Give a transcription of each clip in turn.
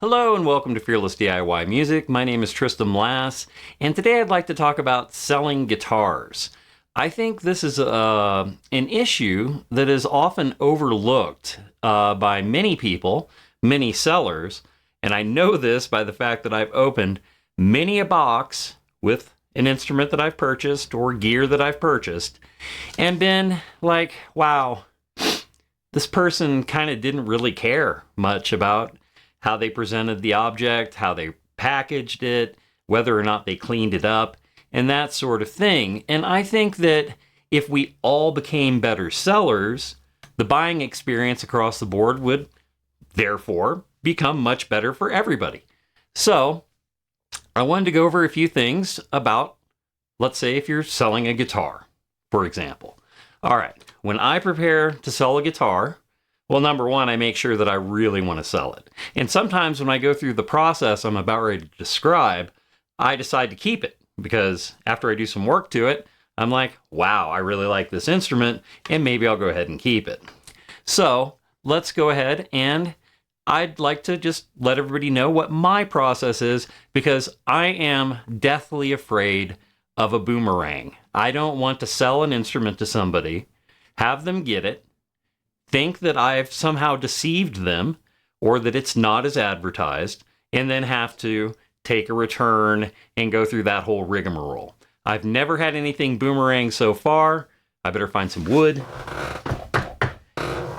Hello and welcome to Fearless DIY Music. My name is Tristan Lass, and today I'd like to talk about selling guitars. I think this is an issue that is often overlooked by many people, many sellers, and I know this by the fact that I've opened many a box with an instrument that I've purchased or gear that I've purchased and been like, wow, this person kind of didn't really care much about how they presented the object, how they packaged it, whether or not they cleaned it up, and that sort of thing. And I think that if we all became better sellers, the buying experience across the board would therefore become much better for everybody. So I wanted to go over a few things about, let's say, if you're selling a guitar, for example. All right, when I prepare to sell a guitar, well, number one, I make sure that I really want to sell it. And sometimes when I go through the process I'm about ready to describe, I decide to keep it because after I do some work to it, I'm like, wow, I really like this instrument and maybe I'll go ahead and keep it. So let's go ahead and I'd like to just let everybody know what my process is because I am deathly afraid of a boomerang. I don't want to sell an instrument to somebody, have them get it, think that I've somehow deceived them or that it's not as advertised, and then have to take a return and go through that whole rigmarole. I've never had anything boomerang so far. I better find some wood.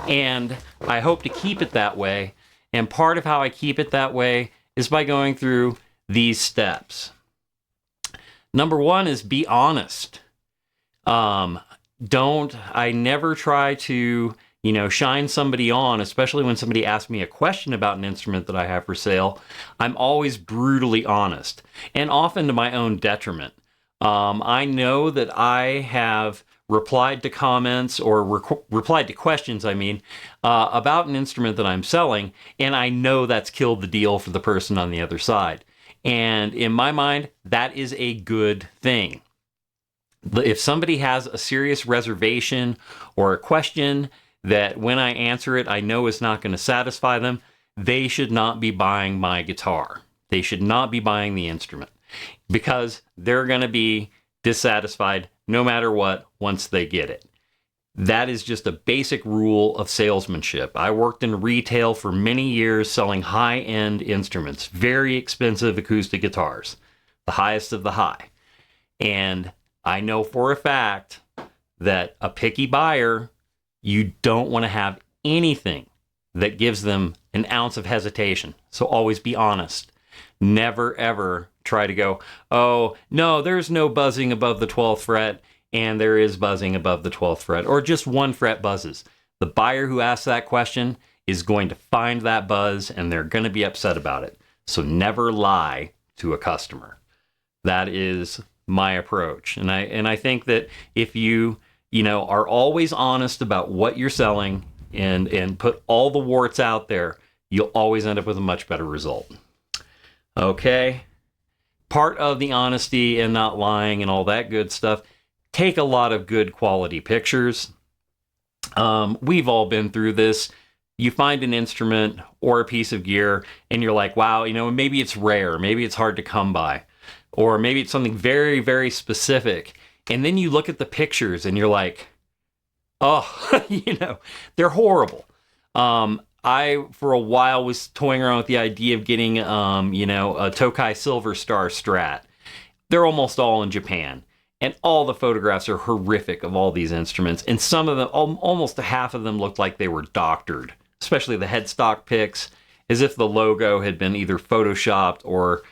And I hope to keep it that way. And part of how I keep it that way is by going through these steps. Number one is be honest. I never try to shine somebody on, especially when somebody asks me a question about an instrument that I have for sale. I'm always brutally honest, and often to my own detriment. I know that I have replied to comments or replied to questions, about an instrument that I'm selling, and I know that's killed the deal for the person on the other side. And in my mind, that is a good thing. If somebody has a serious reservation or a question that when I answer it, I know is not going to satisfy them, they should not be buying my guitar. They should not be buying the instrument because they're going to be dissatisfied no matter what once they get it. That is just a basic rule of salesmanship. I worked in retail for many years selling high-end instruments, very expensive acoustic guitars, the highest of the high. And I know for a fact that a picky buyer, you don't want to have anything that gives them an ounce of hesitation. So always be honest. Never, ever try to go, oh, no, there's no buzzing above the 12th fret, and there is buzzing above the 12th fret, or just one fret buzzes. The buyer who asks that question is going to find that buzz, and they're going to be upset about it. So never lie to a customer. That is my approach. And I think that if you are always honest about what you're selling and put all the warts out there, you'll always end up with a much better result. Okay? Part of the honesty and not lying and all that good stuff, take a lot of good quality pictures. We've all been through this. You find an instrument or a piece of gear and you're like, wow, maybe it's rare, maybe it's hard to come by, or maybe it's something very, very specific. And then you look at the pictures and you're like, oh, they're horrible. I, for a while, was toying around with the idea of getting, a Tokai Silver Star Strat. They're almost all in Japan. And all the photographs are horrific of all these instruments. And some of them, almost half of them looked like they were doctored, especially the headstock pics, as if the logo had been either photoshopped or,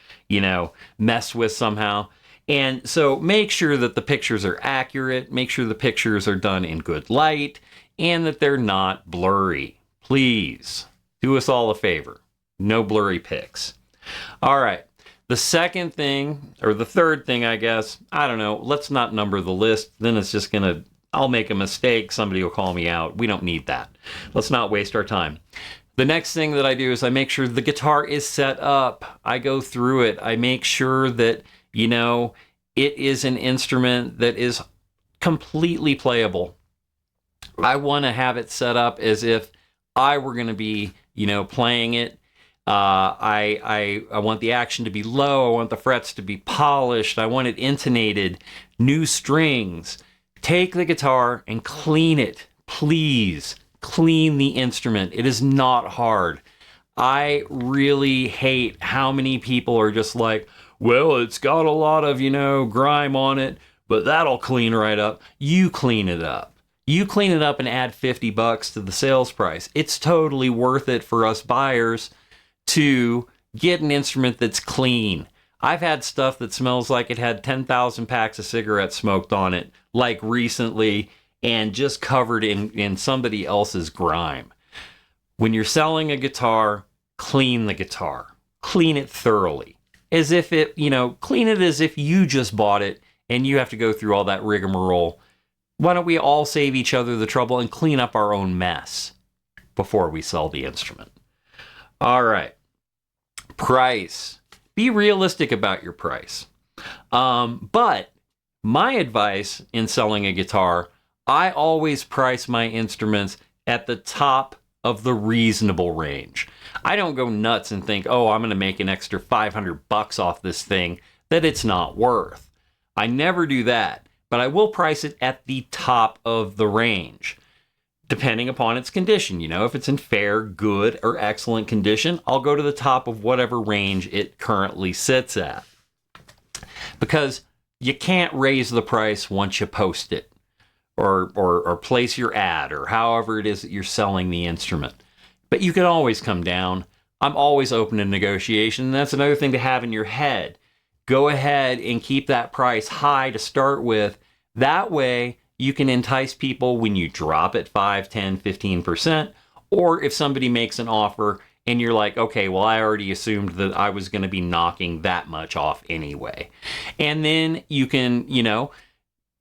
messed with somehow. And so make sure that the pictures are accurate, make sure the pictures are done in good light, and that they're not blurry. Please, do us all a favor. No blurry pics. All right. The second thing, or the third thing, I guess, I don't know, let's not number the list. Then it's just I'll make a mistake, somebody will call me out. We don't need that. Let's not waste our time. The next thing that I do is I make sure the guitar is set up. I go through it. I make sure that it is an instrument that is completely playable. I want to have it set up as if I were going to be, playing it. I want the action to be low. I want the frets to be polished. I want it intonated, new strings. Take the guitar and clean it. Please clean the instrument. It is not hard. I really hate how many people are just like, well, it's got a lot of, grime on it, but that'll clean right up. You clean it up. You clean it up and add $50 to the sales price. It's totally worth it for us buyers to get an instrument that's clean. I've had stuff that smells like it had 10,000 packs of cigarettes smoked on it, like recently, and just covered in somebody else's grime. When you're selling a guitar, clean the guitar. Clean it thoroughly. As if clean it as if you just bought it and you have to go through all that rigmarole. Why don't we all save each other the trouble and clean up our own mess before we sell the instrument? All right. Price. Be realistic about your price. But my advice in selling a guitar, I always price my instruments at the top of the reasonable range. I don't go nuts and think, oh, I'm going to make an extra $500 off this thing that it's not worth. I never do that, but I will price it at the top of the range, depending upon its condition. If it's in fair, good, or excellent condition, I'll go to the top of whatever range it currently sits at. Because you can't raise the price once you post it or place your ad or however it is that you're selling the instrument. But you can always come down. I'm always open to negotiation. And that's another thing to have in your head. Go ahead and keep that price high to start with. That way, you can entice people when you drop it 5, 10, 15%. Or if somebody makes an offer and you're like, okay, well, I already assumed that I was going to be knocking that much off anyway. And then you can,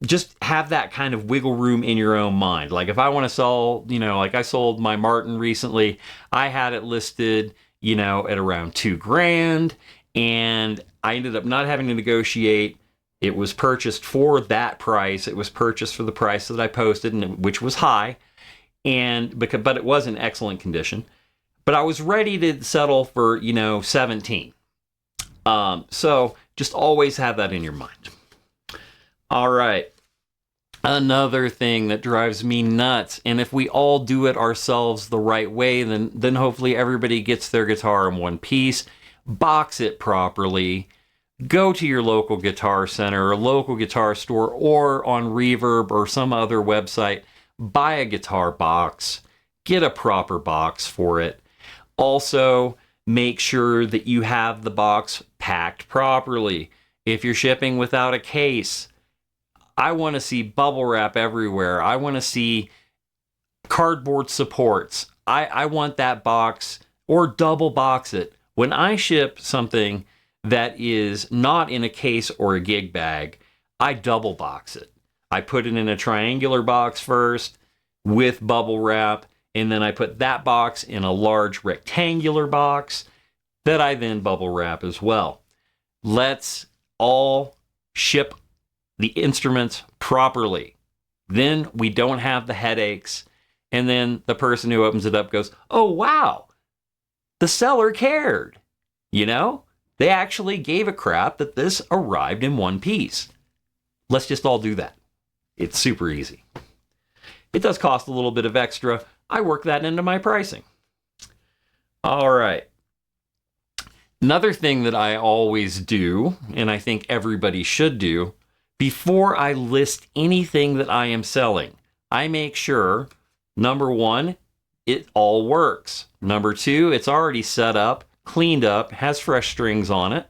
just have that kind of wiggle room in your own mind. Like if I want to sell, like I sold my Martin recently, I had it listed, at around $2,000, and I ended up not having to negotiate. It was purchased for that price. It was purchased for the price that I posted, which was high, but it was in excellent condition. But I was ready to settle for 17. So just always have that in your mind. All right. Another thing that drives me nuts, and if we all do it ourselves the right way, then hopefully everybody gets their guitar in one piece. Box it properly. Go to your local guitar center or local guitar store or on Reverb or some other website. Buy a guitar box. Get a proper box for it. Also, make sure that you have the box packed properly. If you're shipping without a case, I want to see bubble wrap everywhere. I want to see cardboard supports. I want that box, or double box it. When I ship something that is not in a case or a gig bag, I double box it. I put it in a triangular box first with bubble wrap, and then I put that box in a large rectangular box that I then bubble wrap as well. Let's all ship the instruments properly. Then we don't have the headaches. And then the person who opens it up goes, oh, wow, the seller cared. They actually gave a crap that this arrived in one piece. Let's just all do that. It's super easy. It does cost a little bit of extra. I work that into my pricing. All right. Another thing that I always do, and I think everybody should do, before I list anything that I am selling, I make sure, number one, it all works. Number two, it's already set up, cleaned up, has fresh strings on it.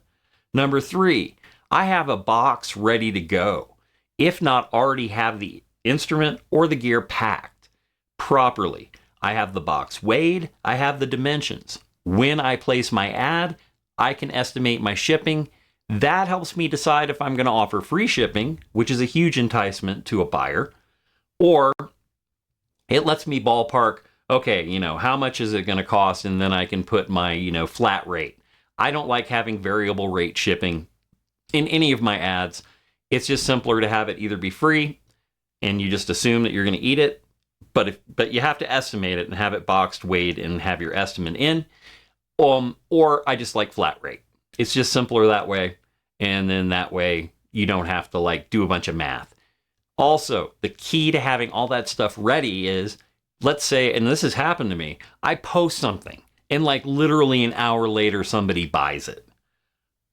Number three, I have a box ready to go, if not already have the instrument or the gear packed properly. I have the box weighed, I have the dimensions. When I place my ad, I can estimate my shipping. That helps me decide if I'm going to offer free shipping, which is a huge enticement to a buyer, or it lets me ballpark, okay, how much is it going to cost? And then I can put my, flat rate. I don't like having variable rate shipping in any of my ads. It's just simpler to have it either be free and you just assume that you're going to eat it, but you have to estimate it and have it boxed, weighed, and have your estimate in. Or I just like flat rate. It's just simpler that way. And then that way you don't have to like do a bunch of math. Also, the key to having all that stuff ready is, let's say, and this has happened to me, I post something and like literally an hour later somebody buys it.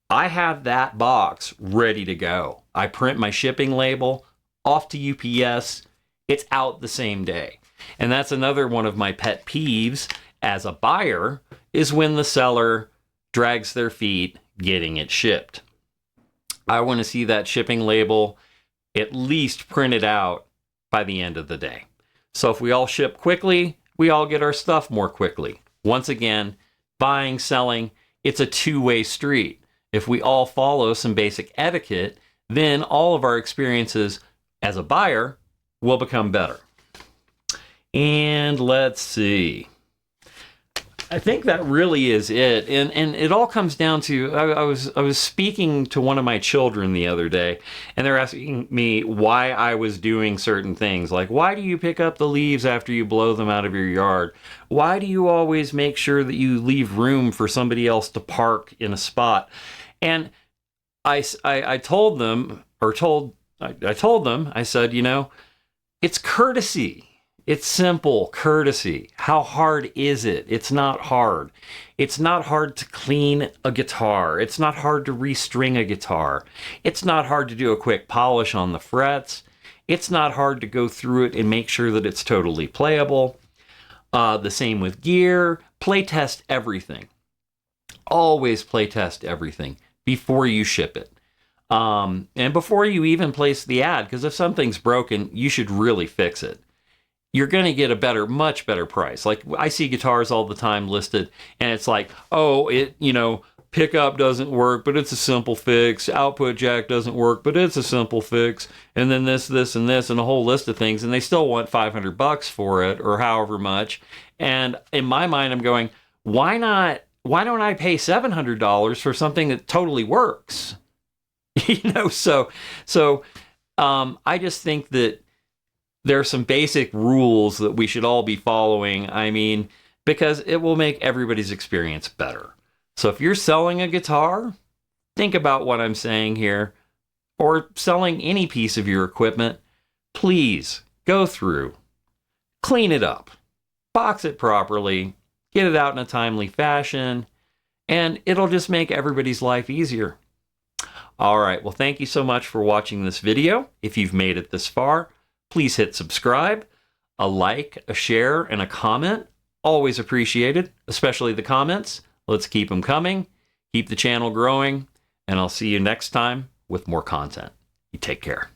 I have that box ready to go. I print my shipping label, off to UPS. It's out the same day. And that's another one of my pet peeves as a buyer, is when the seller drags their feet getting it shipped. I want to see that shipping label at least printed out by the end of the day. So if we all ship quickly, we all get our stuff more quickly. Once again, buying, selling, it's a two-way street. If we all follow some basic etiquette, then all of our experiences as a buyer will become better. And let's see. I think that really is it. And it all comes down to, I was speaking to one of my children the other day, and they're asking me why I was doing certain things. Like, why do you pick up the leaves after you blow them out of your yard? Why do you always make sure that you leave room for somebody else to park in a spot? And I told them, I said, you know, it's courtesy. It's simple courtesy. How hard is it? It's not hard. It's not hard to clean a guitar. It's not hard to restring a guitar. It's not hard to do a quick polish on the frets. It's not hard to go through it and make sure that it's totally playable. The same with gear. Playtest everything. Always playtest everything before you ship it. And before you even place the ad, because if something's broken, you should really fix it. You're going to get a better, much better price. Like, I see guitars all the time listed, and it's like, oh, pickup doesn't work, but it's a simple fix. Output jack doesn't work, but it's a simple fix. And then this, and this, and a whole list of things, and they still want $500 for it, or however much. And in my mind, I'm going, why don't I pay $700 for something that totally works? So I just think that there are some basic rules that we should all be following. I mean, because it will make everybody's experience better. So if you're selling a guitar, think about what I'm saying here, or selling any piece of your equipment, please go through, clean it up, box it properly, get it out in a timely fashion, and it'll just make everybody's life easier. All right, well, thank you so much for watching this video. If you've made it this far, please hit subscribe. A like, a share, and a comment. Always appreciated, especially the comments. Let's keep them coming. Keep the channel growing, and I'll see you next time with more content. You take care.